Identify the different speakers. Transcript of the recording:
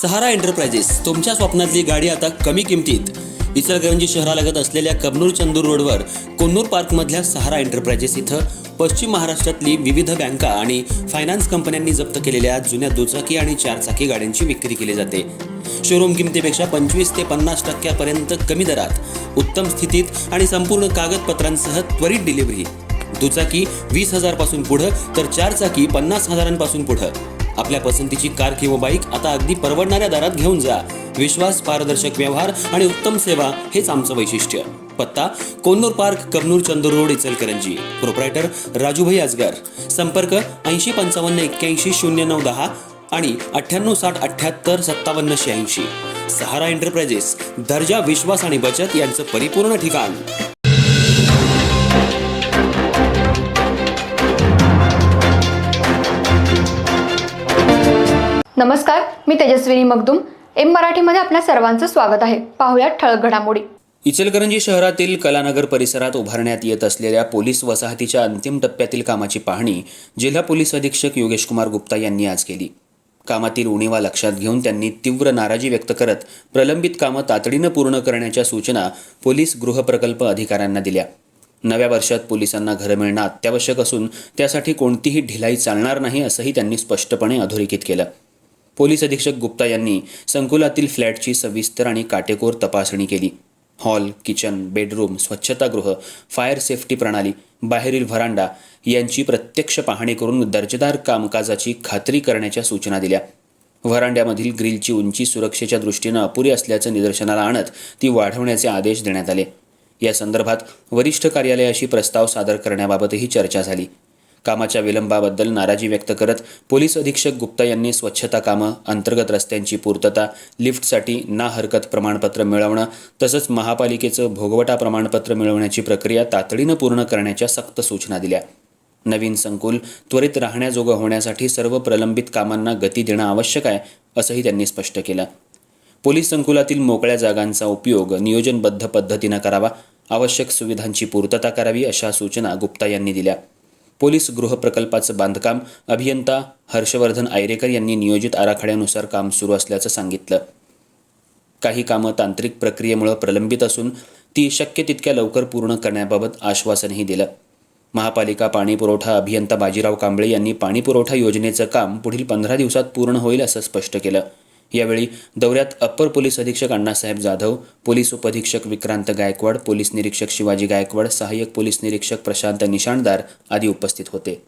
Speaker 1: सहारा enterprises तुमच्या स्वप्नातली गाडी आता कमी किमतीत. इचलकरंजी शहरालगत असलेल्या कबनूर चंदूर रोडवर कोन्नूर पार्कमधल्या सहारा एंटरप्राइजेस इथं पश्चिम महाराष्ट्रातली विविध बँका आणि फायनान्स कंपन्यांनी जप्त केलेल्या जुन्या दुचाकी आणि चारचाकी गाड्यांची विक्री केली जाते. शोरूम किमतीपेक्षा 25 ते 50% कमी दरात, उत्तम स्थितीत आणि संपूर्ण कागदपत्रांसह त्वरित डिलिव्हरी. दुचाकी 20,000 पासून पुढं तर चारचाकी 50,000 पासून पुढं. आपल्या पसंतीची कार किंवा बाईक आता अगदी परवडणाऱ्या दरात घेऊन जा. विश्वास, पारदर्शक व्यवहार आणि उत्तम सेवा हेच आमचं वैशिष्ट्य. पत्ता Konnur park, Kabnur Chandur road, Ichalkaranji. Proprietor Rajubhai Ajgar. संपर्क 8055810910 आणि 9860785786. सहारा एंटरप्राइजेस, दर्जा, विश्वास आणि बचत यांचं परिपूर्ण ठिकाण.
Speaker 2: नमस्कार, मी तेजस्विनी मगदूम. एम मराठीमध्ये आपल्या सर्वांचं स्वागत आहे. पाहुयात ठळक घडामोडी.
Speaker 1: इचलकरंजी शहरातील कलानगर परिसरात उभारण्यात येत असलेल्या पोलीस वसाहतीच्या अंतिम टप्प्यातील कामाची पाहणी जिल्हा पोलीस अधीक्षक योगेश कुमार गुप्ता यांनी आज केली. कामातील उणीवा लक्षात घेऊन त्यांनी तीव्र नाराजी व्यक्त करत प्रलंबित कामं तातडीनं पूर्ण करण्याच्या सूचना पोलीस गृहप्रकल्प अधिकाऱ्यांना दिल्या. नव्या वर्षात पोलिसांना घरं मिळणं अत्यावश्यक असून त्यासाठी कोणतीही ढिलाई चालणार नाही असंही त्यांनी स्पष्टपणे अधोरेखित केलं. पोलीस अधीक्षक गुप्ता यांनी संकुलातील फ्लॅटची सविस्तर आणि काटेकोर तपासणी केली. हॉल, किचन, बेडरूम, स्वच्छतागृह, फायर सेफ्टी प्रणाली, बाहेरील व्हरांडा यांची प्रत्यक्ष पाहणी करून दर्जेदार कामकाजाची खात्री करण्याच्या सूचना दिल्या. व्हरांड्यामधील ग्रिलची उंची सुरक्षेच्या दृष्टीनं अपुरी असल्याचं निदर्शनाला आणत ती वाढवण्याचे आदेश देण्यात आले. या संदर्भात वरिष्ठ कार्यालयाशी प्रस्ताव सादर करण्याबाबतही चर्चा झाली. कामाच्या विलंबाबद्दल नाराजी व्यक्त करत पोलीस अधीक्षक गुप्ता यांनी स्वच्छता कामं, अंतर्गत रस्त्यांची पूर्तता, लिफ्टसाठी ना हरकत प्रमाणपत्र मिळवणं तसंच महापालिकेचं भोगवटा प्रमाणपत्र मिळवण्याची प्रक्रिया तातडीनं पूर्ण करण्याच्या सक्त सूचना दिल्या. नवीन संकुल त्वरित राहण्याजोगं होण्यासाठी सर्व प्रलंबित कामांना गती देणं आवश्यक आहे असंही त्यांनी स्पष्ट केलं. पोलीस संकुलातील मोकळ्या जागांचा उपयोग नियोजनबद्ध पद्धतीनं करावा, आवश्यक सुविधांची पूर्तता करावी अशा सूचना गुप्ता यांनी दिल्या. पोलीस गृहप्रकल्पाचं बांधकाम अभियंता हर्षवर्धन आयरेकर यांनी नियोजित आराखड्यानुसार काम सुरू असल्याचं सांगितलं. काही कामं तांत्रिक प्रक्रियेमुळे प्रलंबित असून ती शक्य तितक्या लवकर पूर्ण करण्याबाबत आश्वासनही दिलं. महापालिका पाणीपुरवठा अभियंता बाजीराव कांबळे यांनी पाणीपुरवठा योजनेचं काम पुढील 15 दिवसात पूर्ण होईल असं स्पष्ट केलं. यावेळी दौऱ्यात अप्पर पोलीस अधीक्षक अण्णासाहेब जाधव, पोलीस उपअधीक्षक विक्रांत गायकवाड, पोलीस निरीक्षक शिवाजी गायकवाड, सहाय्यक पोलीस निरीक्षक प्रशांत निशाणदार आदी उपस्थित होते.